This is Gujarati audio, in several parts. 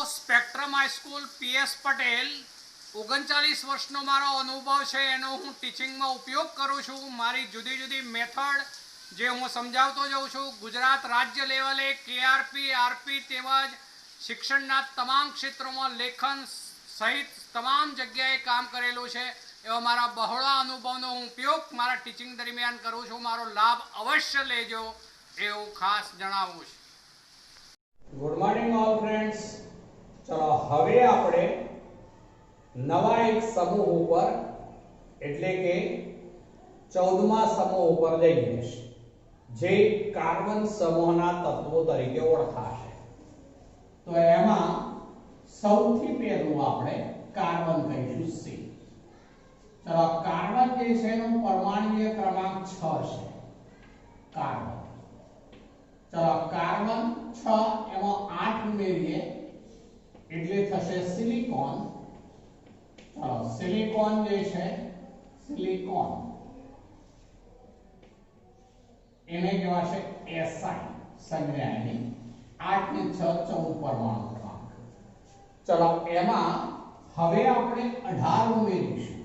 સ્પેક્ટ્રમ હાઈસ્કૂલ પીએસ પટેલ 39 વર્ષનો મારો અનુભવ છે એનો હું ટીચિંગમાં ઉપયોગ કરું છું. મારી જુદી જુદી મેથડ જે હું સમજાવતો જાઉં છું. ગુજરાત રાજ્ય લેવલે કેઆરપી આરપી તેમજ શિક્ષણના તમામ ક્ષેત્રોમાં લેખન સહિત તમામ જગ્યાએ કામ કરેલું છે. એવા મારા બહોળા અનુભવનો હું ઉપયોગ મારા ટીચિંગ દરમિયાન કરું છું. મારો લાભ અવશ્ય લેજો એવું ખાસ જણાવું છું. Good morning all friends. ચલો હવે આપણે નવા એક સમૂહ ઉપર એટલે કે 14મા સમૂહ ઉપર જઈએ છીએ જે કાર્બન સમૂહના તત્વો તરીકે ઓળખાશે. તો એમાં સૌથી પહેલું આપણે કાર્બન કહીશું સી. ચલો કાર્બન જે છે એનો પરમાણુય ક્રમાંક 6 છે. કાર્બન ચલો કાર્બન 6 એમાં 8 ઉમેરીએ એટલે થશે સિલિકોન. ચલો સિલિકોન જે છે સિલિકોન એને કહેવાશે એસઆઈ સંજ્ઞાની 8 ને 6 14 પરમાણુ ક્રમાંક. ચલો એમાં હવે આપણે 18 ઉમેરીશું.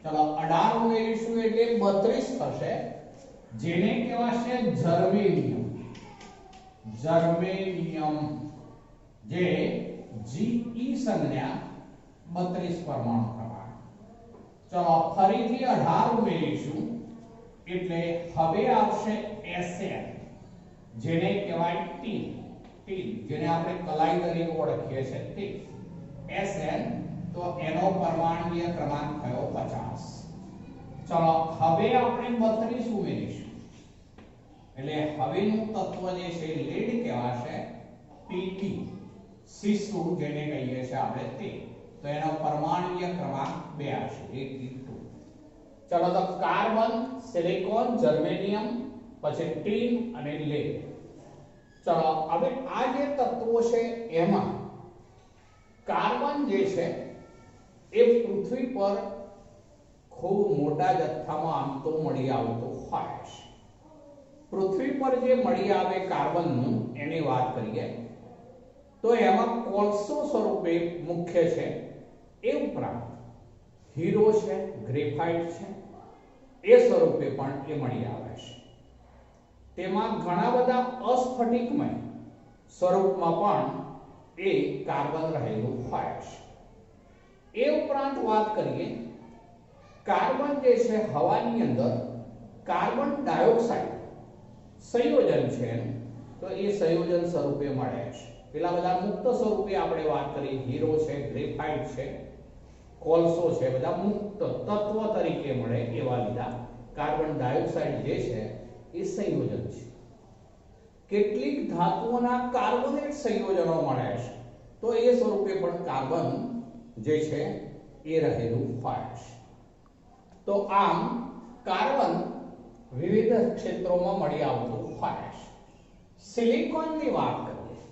ચલો 18 ઉમેરીશું એટલે 32 થશે જેને કહેવાશે જર્મેનિયમ. જર્મેનિયમ જે જીઈ સંજ્ઞા 32 પરમાણુ ક્રમાંક. ચલો ફરીથી 18 ઉમેરીશું એટલે હવે આવશે એસએન જેને કહેવાય ટીન. ટીન જેને આપણે કલાઈ તરીકે ઓળખીએ છીએ તે એસએન. તો એનો પરમાણુય ક્રમાંક થયો 50. ચલો હવે આપણે 32 ઉમેરીશું એટલે હવેનું તત્વ જે છે લીડ કહેવાશે પીટી. સીસુ જેને કહીએ છીએ આપણે તે. તો એનો પરમાણુય ક્રમાંક 2 આવશે 82. ચલો તો કાર્બન સિલિકોન જર્મેનિયમ પછી ટીન અને લીડ. ચલો હવે આ જે તત્વો છે એમાં કાર્બન જે છે એ પૃથ્વી પર ખૂબ મોટા જથ્થામાં આમ તો મળી આવતું હોય છે. પૃથ્વી પર જે મળી આવે કાર્બનનું એની વાત કરીએ તો એમાં કોલસો સ્વરૂપે મુખ્ય છે. એ ઉપરાંત હીરો છે ગ્રેફાઇટ છે એ સ્વરૂપે પણ એ મળી આવે છે. તેમાં ઘણા બધા અસ્ફટિકમય સ્વરૂપમાં પણ એ કાર્બન રહેલું હોય છે. એ ઉપરાંત વાત કરીએ કાર્બન જે છે હવાની અંદર કાર્બન ડાયોક્સાઇડ સંયોજન છે તો એ સંયોજન સ્વરૂપે મળે છે. પેલા બધા મુક્ત સ્વરૂપે આપણે વાત કરી હીરો છે ગ્રેફાઇટ છે કોલસો છે બધા મુક્ત તત્વ તરીકે મળે એવા લીધા. કાર્બન ડાયોક્સાઇડ જે છે એ સંયોજન છે. કેટલીક ધાતુઓના કાર્બોનેટ સંયોજનો મળે છે તો એ સ્વરૂપે પણ કાર્બન જે છે એ રહેલું હોય છે. તો આમ કાર્બન વિવિધ ક્ષેત્રોમાં મળી આવતું હોય છે. સિલિકોનની વાત કરીએ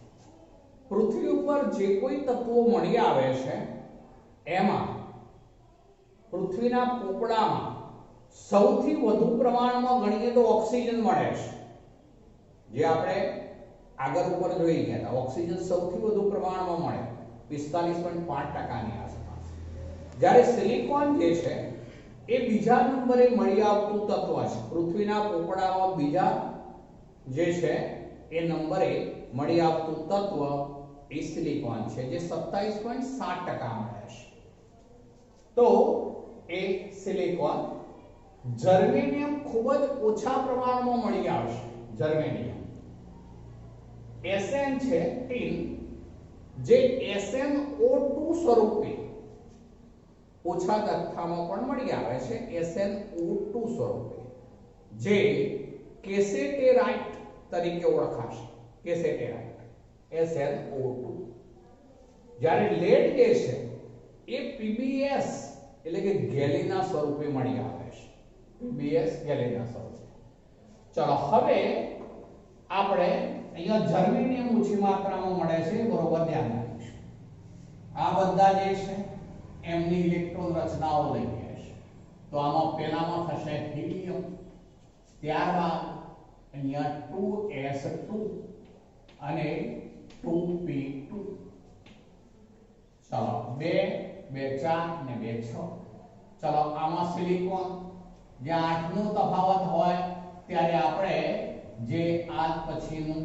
પૃથ્વી ઉપર જે કોઈ તત્વો મળી આવે છે એમાં પૃથ્વીના પોપડામાં સૌથી વધુ પ્રમાણમાં ગણીએ તો ઓક્સિજન મળે છે. જે આપણે આગળ ઉપર જોઈ ગયા હતા ઓક્સિજન સૌથી વધુ પ્રમાણમાં મળે 45.5% આસપાસ. જ્યારે સિલિકોન જે છે એ બીજા નંબરે મળી આવતું તત્વ છે. પૃથ્વીના પોપડામાં બીજા જે છે એ નંબરે મળી આવતું તત્વ એ સિલિકોન છે જે 27.7% મળે છે. તો એ સિલિકોન. જર્મેનિયમ ખૂબ જ ઓછા પ્રમાણમાં મળી આવશે. જર્મેનિયમ Sn છે ટીન જે SnO2 સ્વરૂપે ઓછા જથ્થામાં પણ મળી આવે છે. SnO2 સ્વરૂપે જે કેસેટેરાઇટ તરીકે ઓળખાશે. કેસેટેરાઇટ SnO2. જ્યારે લેડ જે છે એ PbS એટલે કે ગેલિના સ્વરૂપે મળી આવે છે. PbS ગેલિના સ્વરૂપે. ચલો હવે આપણે અહીંયા જર્મેનિયમ ઓછી માત્રામાં મળે છે બરોબર ધ્યાન રાખીશું. આ બધા જે છે એમની ઇલેક્ટ્રોન રચનાઓ લઈએ છે. તો આમાં પહેલામાં થશે હિલિયમ ત્યારબાદ અહીંયા 2s2 અને 2p2 2 2 4 ને 2 6. ચલો આમાં સિલિકોન જ્યાં 8 નો તફાવત હોય ત્યારે આપણે જે આ પછીનું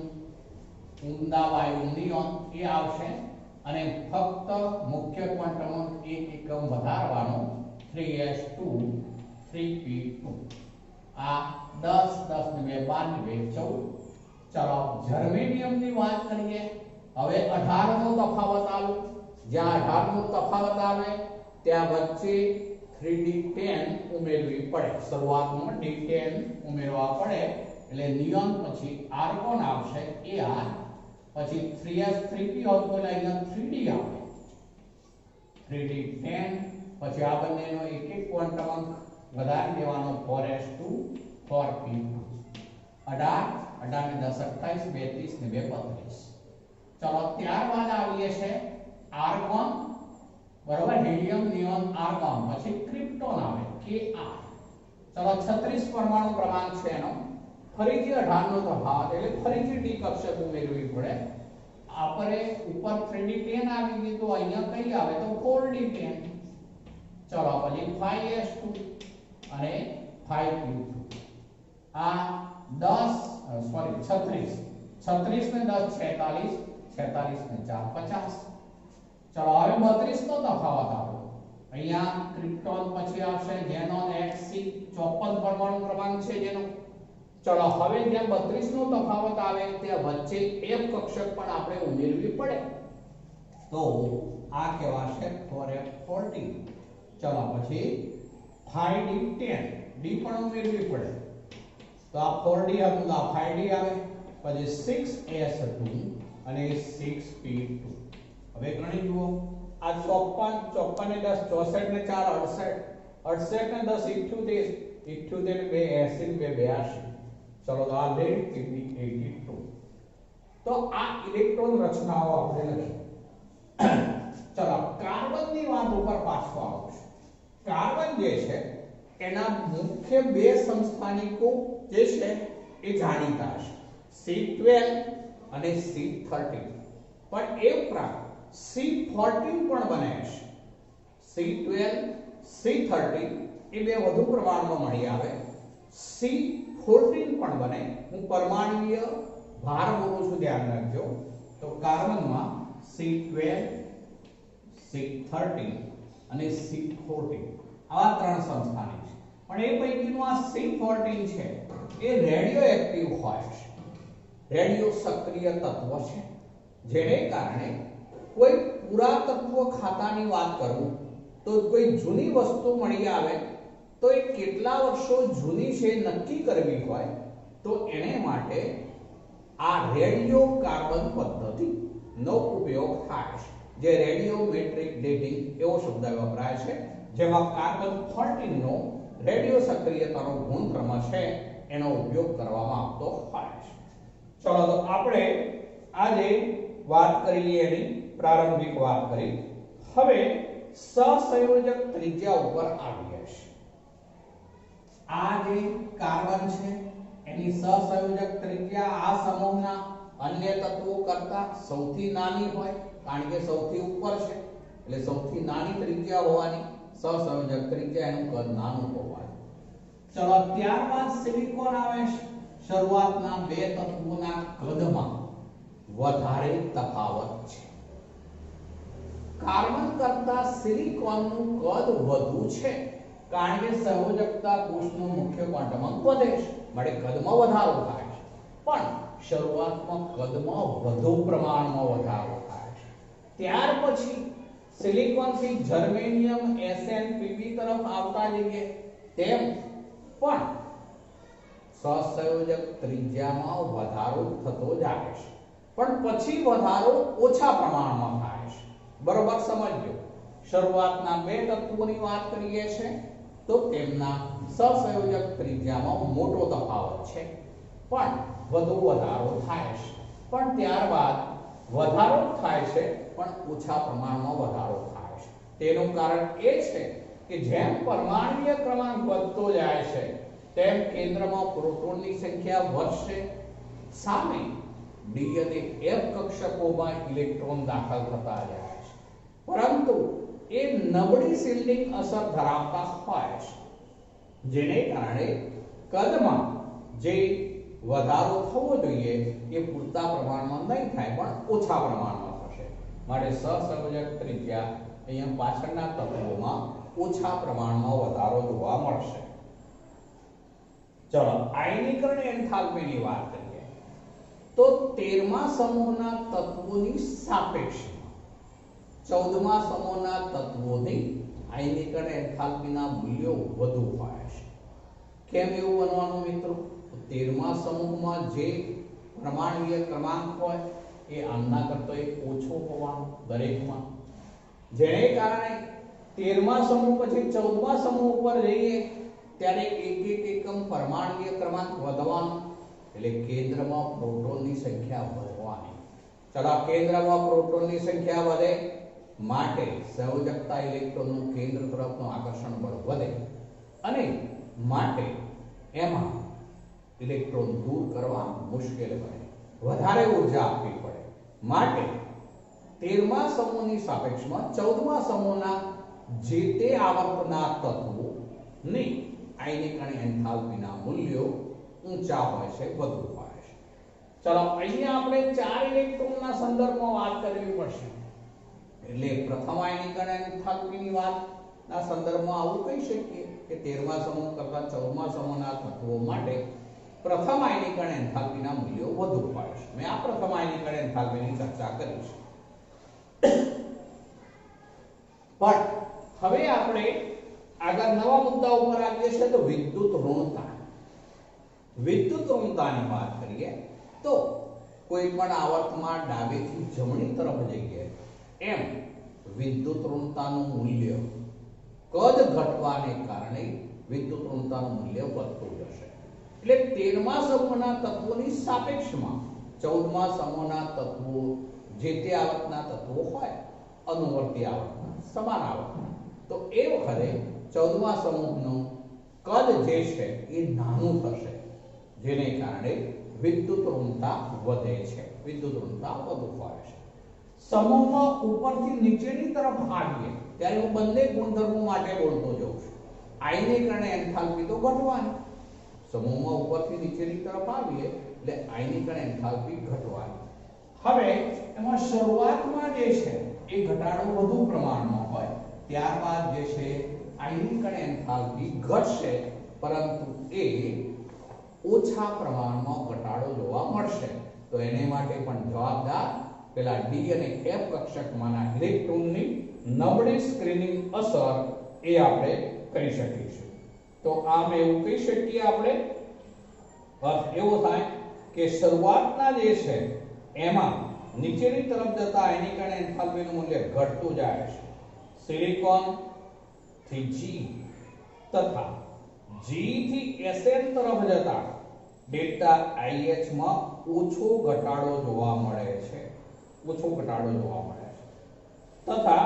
ઊંડા વાયુ નિયોન એ આવશે અને ફક્ત મુખ્ય ક્વોન્ટમ એક એકમ વધારવાનો 3s2 3p2. આ 10 10 ને 2 12 ને 2 14. ચલો જર્મેનિયમની વાત કરીએ. હવે 18 નો તફાવત આવે. જ્યાં 18 નો તફાવત આવે ત્યાં વચ્ચે 3d10 ઉમેરવી પડે. શરૂઆતમાં d10 ઉમેરવા પડે એટલે નિયોન પછી આર્ગોન આવશે Ar, પછી 3s 3p હોત તો અહીંયા 3d આવે. 3d10 પછી આ બંનેનો એક એક ક્વોન્ટમ અંક વધારી દેવાનો 4s2 4p2. 18 18 ને 10 28 32 ને 2 32. ચલો ત્યારબાદ આવીએ છે આર્ગોન, બરોબર, હિલિયમ નિયોન આર્ગોન, પછી ક્રિપ્ટોન આવે Kr. ચલો 36 પરમાણુ ક્રમાંક છે એનો. ફરીથી 18 નો તફાવત એટલે ફરીથી d કક્ષક ઉમેરવી પડે. આપણે ઉપર 3d10 આવી ગઈ તો અહીંયા કઈ આવે તો 4d10. ચલો પછી 5s2 અને 5p2. આ 36 36 ને 10 46 46 ને 4 50. ચલો હવે 32 નો તફાવત આવે. અહીંયા ક્રિપ્ટોન પછી આવશે ઝેનોન xc 54 પરમાણુ ક્રમાંક છે જેનો. ચલો હવે જ્યાં 32 નો તફાવત આવે ત્યાં વચ્ચે એક કક્ષક પણ આપણે ઉમેરવી પડે તો આ કહેવાશે 4f14. ચલો પછી 5d10 d પણ ઉમેરવી પડે તો આ 4d હતું આ 5d આવે. પછી 6s2 અને 6p2. હવે ગણી જુઓ. આ 54 ને 10 64 ને 4 68 68 ને 10 78 78 ને 2 80 ને 2 82. ચલો તો આ લેટ કેટલી 82. તો આ ઇલેક્ટ્રોન રચનાઓ આપણે લખી. ચલો કાર્બનની વાત ઉપર પાછો આવશે. કાર્બન જે છે એના મુખ્ય બે સમસ્થાનિકો જે છે એ જાણીતા છે, C12 અને C13. પણ એ ઉપરાંત C14 પણ બને છે. C12 C13 એ બે વધુ પ્રમાણમાં મળી આવે. C14 પણ બને. હું પરમાણુય ભાર બોલું છું, ધ્યાન રાખજો. તો કાર્બનમાં C12 C13 અને C14 આવા ત્રણ સંસ્થાનિક છે. પણ એ પૈકીનું આ C14 છે એ રેડિયો એક્ટિવ હોય છે, રેડિયો સક્રિય તત્વ છે, જેને કારણે કોઈ પુરાતત્વ ખાતાની વાત કરું તો કોઈ જૂની વસ્તુ મળી આવે તો એ કેટલા વર્ષો જૂની છે નક્કી કરવી હોય તો એને માટે આ રેડિયો કાર્બન પદ્ધતિનો ઉપયોગ થાય છે, જે રેડિયોમેટ્રિક ડેટિંગ એવો શબ્દ વપરાય છે, જેમાં કાર્બન 14 નો રેડિયો સક્રિયતાનો ગુણધર્મ છે એનો ઉપયોગ કરવામાં આવતો હોય છે. ચલો તો આપણે આજે વાત કરી એની પ્રારંભિક વાત કરી. હવે સહસંયોજક ત્રિજ્યા ઉપર આવીએ છીએ. આ જે કાર્બન છે એની સહસંયોજક ત્રિજ્યા આ સમૂહના અન્ય તત્વો કરતા સૌથી નાની હોય, કારણ કે સૌથી ઉપર છે એટલે સૌથી નાની ત્રિજ્યા હોવાની સહસંયોજક ત્રિજ્યા એનું કદ નાનું હોવાનું. ચલો ત્યારબાદ સિલિકોન આવે છે. શરૂઆતના બે તત્વોના કદમાં વધારે તફાવત છે. કાર્બન કરતા સિલિકોનનું કદ વધુ છે કારણ કે સંયોજકતા કોષનું મુખ્ય ક્વોન્ટમ અંક વધે છે, માટે કદમાં વધારો થાય છે. પણ શરૂઆતમાં કદમાં વધુ પ્રમાણમાં વધારો થાય છે. ત્યાર પછી સિલિકોનથી જર્મેનિયમ SnPb તરફ આવતા જઈએ તેમ પણ સહસંયોજક ત્રિજ્યામાં વધારો થતો જાય છે, પણ પછી વધારો ઓછા પ્રમાણમાં થાય છે. બરોબર સમજો. શરૂઆતના બે તત્વોની વાત કરીએ છે તો તેમના સહસંયોજક ત્રિજ્યામાં મોટો તફાવત છે, પણ વધુ વધારો થાય છે. પણ ત્યારબાદ વધારો થાય છે પણ ઓછા પ્રમાણમાં વધારો થાય છે. તેનું કારણ એ છે કે જેમ પરમાણુય ક્રમાંક વધતો જાય છે તેમ કેન્દ્રમાં પ્રોટોનની સંખ્યા વધશે, સામે d અને f કક્ષકોમાં ઇલેક્ટ્રોન દાખલ થતા જાય છે. પરંતુ એ નબળી શિલ્ડિંગ અસર ધરાવતા હોય છે, જેને કારણે કદમાં જે વધારો થવો જોઈએ એ પૂરતા પ્રમાણમાં નહીં થાય, પણ ઓછા પ્રમાણમાં થશે. માટે સહસંયોજક ત્રિજ્યા અહીંયા પાછળના તત્વોમાં ઓછા પ્રમાણમાં વધારો જોવા મળશે. ચલો આયનીકરણ એન્થાલ્પીની વાત કરીએ તો 13મા સમૂહના તત્વોની સાપેક્ષમાં 14મા સમૂહના તત્વોની આયનીકરણ એન્થાલ્પીના મૂલ્યો વધુ હોય છે. કેમ એવું બનવાનું મિત્રો? 13મા સમૂહમાં જે પ્રમાણીય ક્રમાંક હોય એ આમના કરતા ઓછો હોવાનો દરેકમાં, જેને કારણે 13મા સમૂહ પછી 14મા સમૂહ ઉપર જઈએ ત્યારે એક એકમ પરમાણુય ક્રમાંક વધવાનો, એટલે કેન્દ્રમાં પ્રોટોનની સંખ્યા વધવાની. ચલો કેન્દ્રમાં પ્રોટોનની સંખ્યા વધે માટે સંયોજકતા ઇલેક્ટ્રોનનું કેન્દ્ર તરફનું આકર્ષણ બળ વધે અને માટે એમાં ઇલેક્ટ્રોન દૂર કરવા મુશ્કેલ બને, વધારે ઉર્જા આપવી પડે. માટે 13મા સમૂહની સાપેક્ષમાં 14મા સમૂહના જે તે આવર્તના તત્વોની આયનીકરણ એન્થાલ્પીના મૂલ્યો ઊંચા હોય છે, વધુ હોય છે. ચલો અહીંયા આપણે 4 ઇલેક્ટ્રોનના સંદર્ભમાં વાત કરવી પડશે. એટલે પ્રથમ આયનીકરણ એન્થાલ્પીની વાતના સંદર્ભમાં આવું કહી શકીએ કે 13મા સમૂહ કરતા 14મા સમૂહના તત્વો માટે પ્રથમ આયનીકરણ એન્થાલ્પીના મૂલ્યો વધુ હોય છે. મેં આ પ્રથમ આયનીકરણ એન્થાલ્પીની ચર્ચા કરી છે. પણ હવે આપણે આગળ નવા મુદ્દા ઉપર આવીએ છીએ તો વિદ્યુત ઋણતા. વિદ્યુત ઋણતાની વાત કરીએ તો કોઈ પણ આવર્તમાં ડાબેથી જમણી તરફ જઈએ એમ વિદ્યુત ઋણતાનું મૂલ્ય કદ ઘટવાને કારણે વિદ્યુત ઋણતાનું મૂલ્ય વધતું જશે. એટલે 13મા સમૂહના તત્વોની સાપેક્ષમાં 14મા સમૂહના તત્વો જે તે આવર્તના તત્વો હોય અનુવર્તી આવર્તના સમાન આવર્તના, તો એ વખતે 14મા સમૂહનું કદ જે છે એ નાનું થશે, જેને કારણે વિદ્યુત ઋણતા વધે છે, વિદ્યુત ઋણતા વધુ હોય છે. સમૂહમાં ઉપરથી નીચેની તરફ આવીએ ત્યારે હું બંને ગુણધર્મો માટે બોલતો જઉં છું. આયનીકરણ એન્થાલ્પી તો ઘટવાની, સમૂહમાં ઉપરથી નીચેની તરફ આવીએ એટલે આયનીકરણ એન્થાલ્પી ઘટવાની. હવે એમાં શરૂઆતમાં જે છે એ ઘટાડો વધુ પ્રમાણમાં હોય, ત્યારબાદ જે છે આયનીકરણ એન્થાલ્પી ઘટશે, પરંતુ એ ઓછા પ્રમાણમાં ઘટાડો જોવા મળશે. તો એને માટે પણ જવાબદાર પેલા ડી અને એફ કક્ષકમાંના ઇલેક્ટ્રોનની નબળી સ્ક્રીનિંગ અસર એ આપણે કરી શકીશું. તો આમ એવું કહી શકીએ આપણે, અર્થ એવો થાય કે શરૂઆતના જે છે એમાં નીચેની તરફ જતા આયનીકરણ એન્થાલ્પીનું મૂલ્ય ઘટતું જાય છે. સિલિકોન થી G તથા G થી Sn તરફ જતા ડેલ્ટા IH માં ઓછો ઘટાડો જોવા મળે છે, ઓછો ઘટાડો જોવા મળે છે. તથા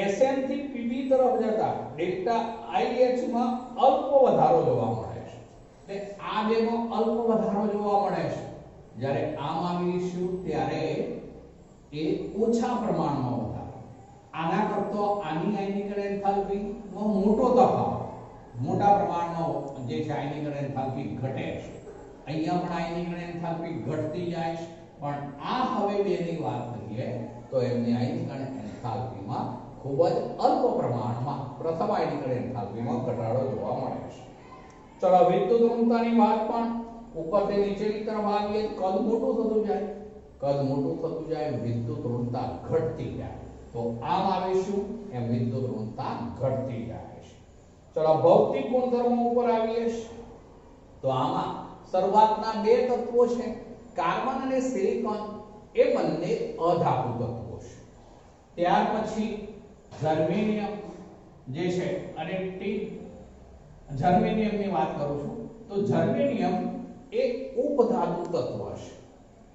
Sn થી Pb તરફ જતા ડેલ્ટા IH માં અલ્પ વધારો જોવા મળે છે. એટલે આ બેમાં અલ્પ વધારો જોવા મળે છે. જ્યારે આમ આવીશું ત્યારે એ ઓછા પ્રમાણમાં વધારો. આના કરતા આની આયનીકરણ એન્થાલ્પીમાં મોટો તફાવત, મોટા પ્રમાણમાં જે છે આયનીકરણ એન્થાલ્પી ઘટે છે. અહીંયા પણ આયનીકરણ એન્થાલ્પી ઘટતી જાય છે, પણ આ હવે બેની વાત કરીએ તો એમની આયનીકરણ એન્થાલ્પીમાં ખૂબ જ અલ્પ પ્રમાણમાં પ્રથમ આયનીકરણ એન્થાલ્પીમાં ઘટાડો જોવા મળે છે. ચલો વિદ્યુત ઋણતાની વાત પણ ઉપરથી નીચેની તરફ આવીએ કદ મોટું થતું જાય, કદ મોટું થતું જાય વિદ્યુત ઋણતા ઘટતી જાય. તો આમ આવીશું એમ વિદ્યુત ઋણતા ઘટતી જાય છે. ચલો ભૌતિક ગુણધર્મો ઉપર આવીએ તો આમાં શરૂઆતના બે તત્વો છે કાર્બન અને સિલિકોન, એ બંને અધાતુ તત્વો છે. ત્યાર પછી જર્મેનિયમ જે છે અને ટીન, જર્મેનિયમની વાત કરું છું તો જર્મેનિયમ એ ઉપધાતુ તત્વ છે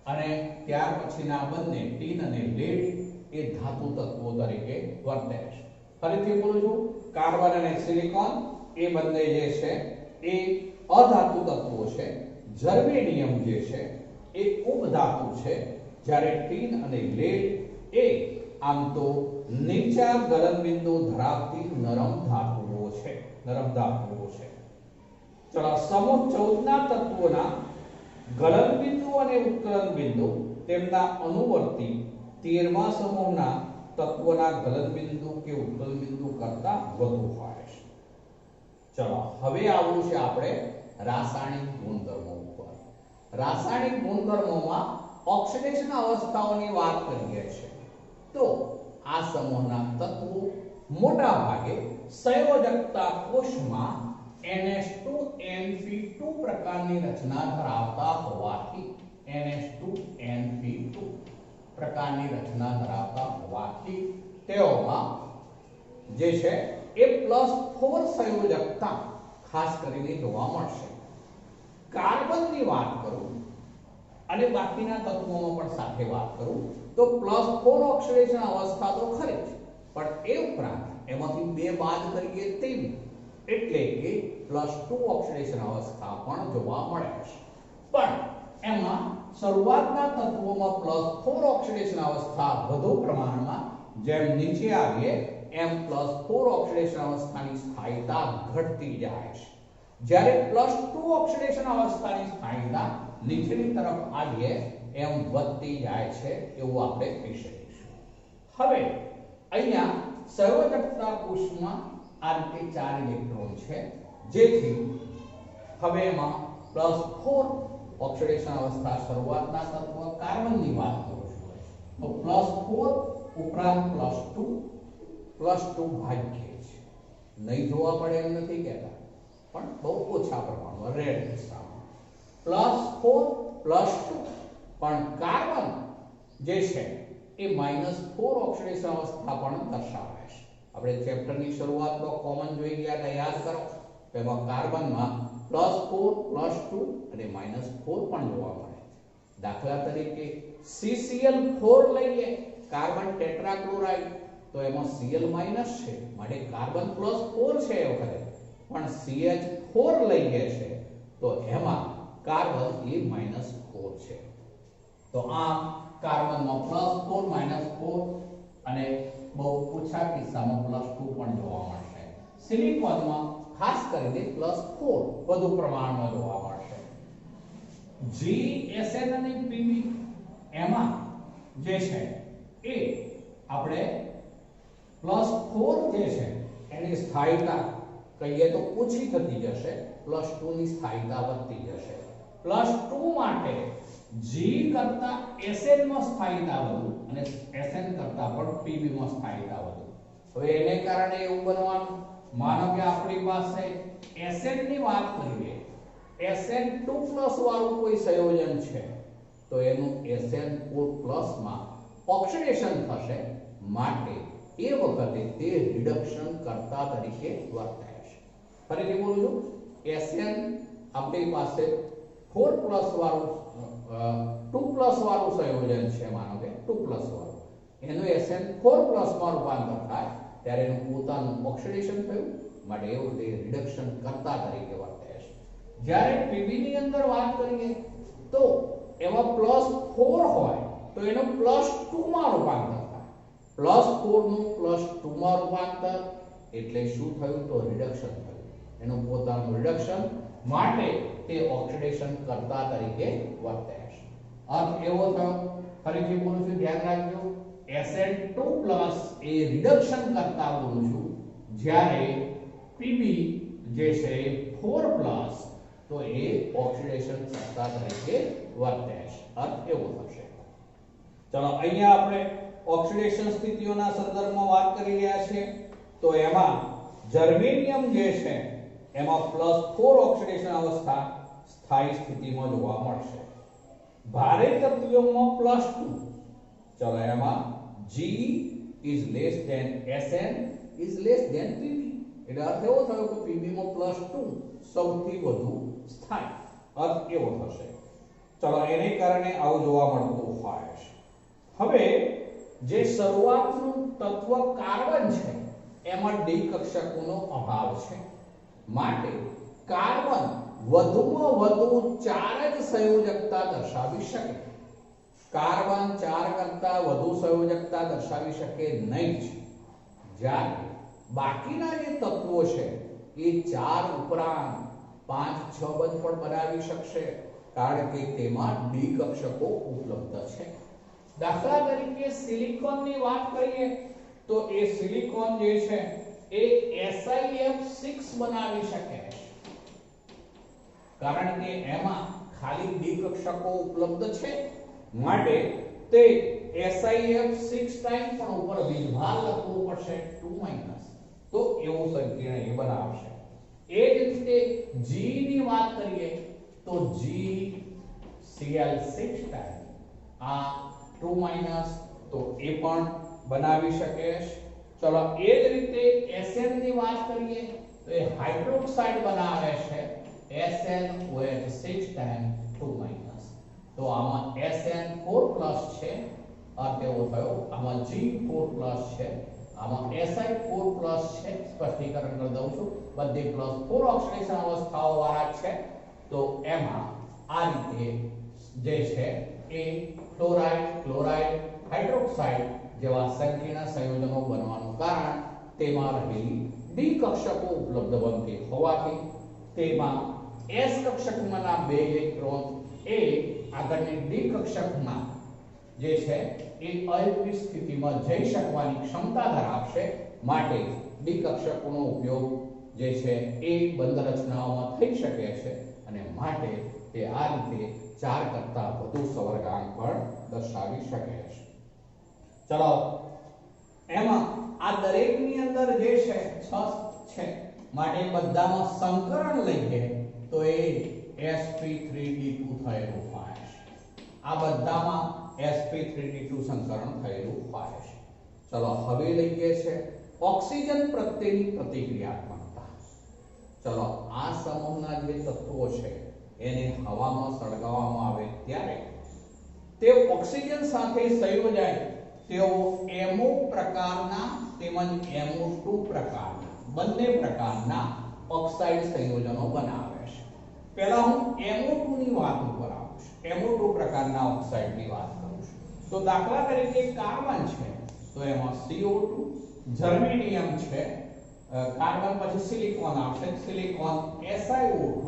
અને ત્યાર પછીના બંને ટીન અને લેડ એ ધાતુ તત્વો તરીકે વર્તે છે. ફરીથી બોલું છું, કાર્બન અને સિલિકોન એ બંને જે છે એ અધાતુ તત્વો છે. જર્મેનિયમ જે છે એ ઉપધાતુ છે, જ્યારે ટીન અને લેડ એ આમ તો નીચા ગલનબિંદુ ધરાવતી નરમ ધાતુઓ છે. ચલો સમૂહ 14 ના તત્વોના ગલનબિંદુ અને ઉત્કલન બિંદુ તેમના અનુવર્તી 13મા સમૂહના તત્વોના ગલનબિંદુ કે ઉત્કલન બિંદુ કરતા વધુ હોય છે. ચલો હવે આવું છે આપણે રાસાયણિક ગુણધર્મો ઉપર. રાસાયણિક ગુણધર્મોમાં ઓક્સિડેશન અવસ્થાઓની વાત કરીએ છીએ તો આ સમૂહના તત્વો મોટા ભાગે સંયોજકતા કોષમાં NH2NP2 પ્રકારની રચના ધરાવતા હોવાથી NH2NP2 પ્રકારની રચના ધરાવતા હોવાથી તેઓમાં જે છે એ +4 સંયોજકતા ખાસ કરીને જોવા મળશે. કાર્બનની વાત કરું અને બાકીના તત્વોમાં પણ સાથે વાત કરું તો +4 ઓક્સિડેશન અવસ્થા તો ખરી જ, પણ એ ઉપરાંત એમાંથી બે બાદ કરીએ તેવી એટલે કે +2 ઓક્સિડેશન અવસ્થા પણ જોવા મળે છે. પણ એમાં શરૂઆતના તત્વોમાં +4 ઓક્સિડેશન અવસ્થા વધુ પ્રમાણમાં, જેમ નીચે આવીએ એમ +4 ઓક્સિડેશન અવસ્થાની સ્થાયીતા ઘટતી જાય છે. જ્યારે +2 ઓક્સિડેશન અવસ્થાની સ્થાયીતા નીચેની તરફ આવીએ એમ વધતી જાય છે એવું આપણે કહી શકીશું. હવે અહીંયા સંયોજકતા કોષમાં આ રીતે 4 ઇલેક્ટ્રોન છે, જેથી હવે એમાં +4 ઓક્સિડેશન અવસ્થા શરૂઆતના તત્વ કાર્બનની વાત કરું છું તો +4 ઉપરાંત +2 ભાગ્યે છે. નહીં જોવા મળે એમ નથી કહેતા, પણ બહુ ઓછા પ્રમાણમાં રેડ દિશામાં +4 +2, પણ કાર્બન જે છે એ -4 ઓક્સિડેશન અવસ્થા પણ દર્શાવે છે. આપણે ચેપ્ટરની શરૂઆતમાં કોમન જોઈ ગયા હતા, યાદ કરો. એમાં કાર્બનમાં +4 +2 અને -4 પણ જોવા મળે છે. દાખલા તરીકે CCl4 લઈએ, કાર્બન ટેટ્રાક્લોરાઇડ, તો એમાં Cl- છે, માટે કાર્બન +4 છે એ વખતે, પણ CH4 લઈએ છે તો એમાં કાર્બન એ -4 છે. તો આમ કાર્બનમાં +4 -4 અને બહુ ઓછા કિસ્સામાં +2 પણ જોવા મળશે. સિલિકોનમાં ખાસ કરીને +4 વધુ પ્રમાણમાં જોવા મળશે. GSN અને Pb એમાં જે છે એ આપણે +4 જે છે એની સ્થાયીતા કહીએ તો ઓછી થતી જશે, +2 ની સ્થાયીતા વધતી જશે. +2 માટે G કરતા Sn માં સ્થાયીતા વધુ અને Sn કરતા પણ Pb માં સ્થાયીતા વધુ. હવે એને કારણે એવું બનવાનું, માનો કે આપણી પાસે Sn ની વાત કરીએ, Sn2+ વાળું કોઈ સંયોજન છે તો એનું Sn4+ માં ઓક્સિડેશન થશે, માટે એ વખતે તે રિડક્શન કરતા તરીકે વર્તાય છે. ફરીથી બોલું છું, Sn આપણી પાસે 4+ વાળું 2+ વાળું સંયોજન છે, માનો કે 2+ વાળું, એનું Sn4+ માં રૂપાંતર થાય ત્યારે એનું પોતાનું ઓક્સિડેશન થયું, માટે એ વખતે રિડક્શન કરતા તરીકે વર્તે છે. જ્યારે Pb ની અંદર વાત કરીએ તો એમાં +4 હોય તો એનું +2 માં રૂપાંતર થાય. +4 નું +2 માં રૂપાંતર એટલે શું થયું? તો રિડક્શન થયું, એનું પોતાનું રિડક્શન, માટે તે ઓક્સિડેશન કરતા તરીકે વર્તે છે. અર્થ એવો થયો, ફરીથી બોલું છું, ધ્યાન રાખજો, Sn2+ એ રિડક્શન કરતા બોલું છું, જ્યારે Pb જે છે 4+ તો એ ઓક્સિડેશન કરતા તરીકે વર્તે છે. અર્થ એવો થશે. ચલો અહીંયા આપણે ઓક્સિડેશન સ્થિતિઓના સંદર્ભમાં વાત કરી રહ્યા છીએ તો એમાં જર્મેનિયમ જે છે એમાં +4 ઓક્સિડેશન અવસ્થા સ્થાયી સ્થિતિમાં જોવા મળશે. ભારે તત્વોમાં +2, ચલો એમાં G is less than Sn is less than Pb, એટલે અર્થ એવો થયો કે Pb માં +2 સૌથી વધુ સ્થાયી. અર્થ એવો થશે. ચલો એને કારણે આવું જોવા મળતું હોય છે. હવે જે શરૂઆતનું તત્વ કાર્બન છે એમાં D કક્ષકોનો અભાવ છે, માટે કાર્બન વધુમાં વધુ 4 જ સંયોજકતા દર્શાવી શકે. કાર્બન 4 કરતા વધુ સંયોજકતા દર્શાવી શકે નહીં જ, જ્યારે બાકીના જે તત્વો છે એ 4 ઉપરાંત 5 6 બંધ પણ બનાવી શકશે, કારણ કે તેમાં ડી કક્ષકો ઉપલબ્ધ છે. દાખલા તરીકે સિલિકોનની વાત કરીએ તો એ સિલિકોન જે છે એ SiF6 બનાવી શકે છે, કારણ કે એમાં ખાલી ડી કક્ષકો ઉપલબ્ધ છે, માટે તે SiF6 ટાઈમ પણ ઉપર વીજભાર લખવું પડશે 2 તો એવું સંકીર્ણ એ બનાવશે. એ જ રીતે G ની વાત કરીએ તો GCl6 ટાઈમ આ 2 તો એ પણ બનાવી શકે છે. ચલો એ જ રીતે Sn ની વાત કરીએ તો એ હાઇડ્રોક્સાઇડ બનાવે છે SnOH6 ટાઈમ 2 તો આમાં SN4+ છે, અર્થ એવો થયો આમાં G4+ છે, આમાં Si4+ છે. સ્પષ્ટીકરણ કરી દઉં છું, બધી +4 ઓક્સિડેશન અવસ્થાઓ વાળા છે. તો એમાં આ રીતે જે છે એ ફ્લોરાઇડ, ક્લોરાઇડ, હાઇડ્રોક્સાઇડ જેવા સંકીર્ણ સંયોજનો બનવાનું કારણ તેમાં રહેલી ડી કક્ષકો ઉપલબ્ધ બનતી હોવાથી તેમાં S કક્ષકમાંના 2 ઇલેક્ટ્રોન એ આગળની ડી કક્ષકમાં જે છે એ અયસ્ક સ્થિતિમાં જઈ શકવાની ક્ષમતા ધરાવશે, માટે ડી કક્ષકોનો ઉપયોગ જે છે એ બંધ રચનાઓમાં થઈ શકે છે, અને માટે તે આ રીતે 4 કરતા વધુ સવર્ગાંક પણ દર્શાવી શકે છે. ચલો એમાં આ દરેકની અંદર જે છે 6 છે, માટે બધામાં સંકરણ લઈએ તો એ sp3d2 થયેલું હોય છે. આ બધામાં sp3d2 સંકરણ થયેલું હોય છે. ચલો હવે લઈએ છે ઓક્સિજન પ્રત્યેની પ્રતિક્રિયાત્મકતા. ચલો આ સમૂહના જે તત્વો છે એને હવામાં સળગાવવામાં આવે ત્યારે તે ઓક્સિજન સાથે સંયોજાય તેઓ MO પ્રકારના તેમજ MO2 પ્રકારના બંને પ્રકારના ઓક્સાઇડ સંયોજનો બનાવે છે. પહેલા હું MO2 ની વાત ઉપર આવું છું, MO2 પ્રકારના ઓક્સાઇડની વાત કરું છું. તો દાખલા તરીકે કાર્બન છે તો એમાં CO2, જર્મેનિયમ છે, કાર્બન પછી સિલિકોન આવશે, સિલિકોન SiO2.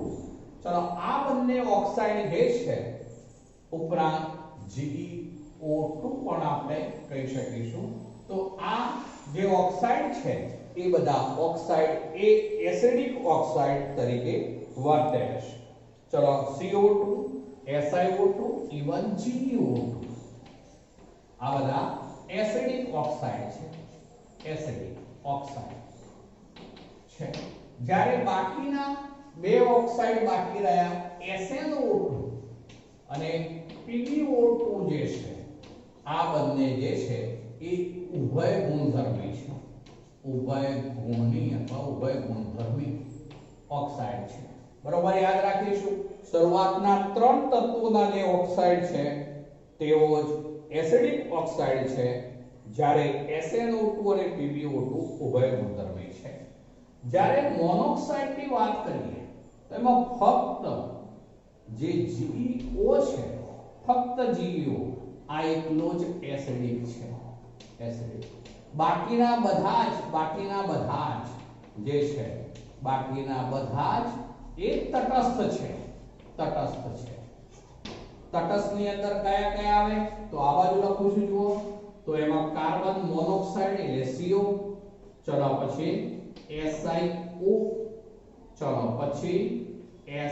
ચલો આ બંને ઓક્સાઇડ જે છે ઉપરાંત GeO2 પણ આપણે કહી શકીશું. તો આ જે ઓક્સાઇડ છે એ બધા ઓક્સાઇડ એ એસિડિક ઓક્સાઇડ તરીકે વર્તે છે. ચલો CO2, SiO2, ઇવન GeO2 આ બધા એસિડિક ઓક્સાઇડ છે, એસિડિક ઓક્સાઇડ છે. જ્યારે બાકીના 2 ઓક્સાઇડ બાકી રહ્યા SnO2 અને PbO2 જે છે આ બંને જે છે એ ઉભય ગુણધર્મી છે, ઉભય ગુણની અથવા ઉભય ગુણધર્મી ઓક્સાઇડ છે. બરોબર યાદ રાખીશું. શરૂઆતના 3 તત્વોના જે ઓક્સાઇડ છે તેઓ જ એસિડિક ઓક્સાઇડ છે, જ્યારે SnO2 અને PbO2 ઉભય ગુણધર્મી છે. જ્યારે મોનોક્સાઇડની વાત કરીએ તો એમાં ફક્ત જે GeO છે, ફક્ત GeO આ એકલો જ એસિડિક છે, એસિડિક. બાકીના બધા જ જે છે બાકીના બધા જ એ તટસ્થ છે, તટસ્થ છે. તટસ્થની અંદર કયા કયા આવે તો આ બાજુ લખું છું જુઓ. તો એમાં કાર્બન મોનોક્સાઇડ એટલે CO, ચલો પછી SiO, ચલો પછી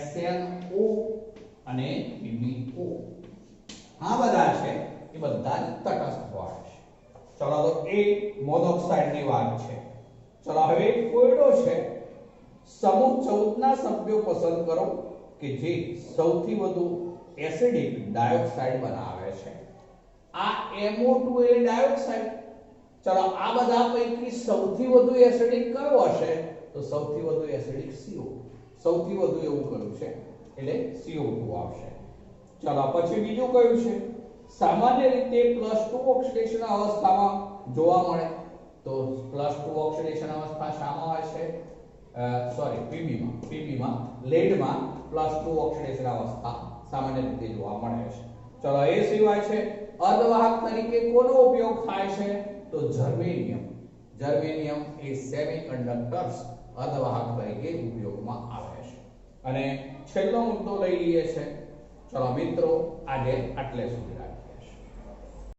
SnO અને PbO. આ બધા છે એ બધા જ તટસ્થ હોય છે. ચલો તો એ મોનોક્સાઇડની વાત છે. ચલો હવે કોયડો છે. સમૂહ 14 ના સભ્યો પસંદ કરો કે જે સૌથી વધુ એસિડિક ડાયોક્સાઇડ બનાવે છે. આ MO2 એ ડાયોક્સાઇડ. ચલો આ બધા પૈકી સૌથી વધુ એસિડિક કયો હશે તો સૌથી વધુ એસિડિક CO. સૌથી વધુ એવું કયું છે એટલે CO2 આવશે. ચલો પછી બીજું કયું છે સામાન્ય રીતે +2 ઓક્સિડેશન અવસ્થામાં જોવા મળે તો +2 ઓક્સિડેશન અવસ્થા શામાં હોય છે Pbમાં લેડમાં +2 ઓક્સિડેશન અવસ્થા સામાન્ય રીતે જોવા મળે છે. ચલો એ સિવાય છે અર્ધવાહક તરીકે કોનો ઉપયોગ થાય છે તો જર્મેનિયમ. જર્મેનિયમ એ સેમિકન્ડક્ટર્સ અર્ધવાહક તરીકે ઉપયોગમાં આવે છે. અને છેલ્લો મુદ્દો લઈ લઈએ છે. ચલો મિત્રો આજે આટલે સુધી રાખીએ.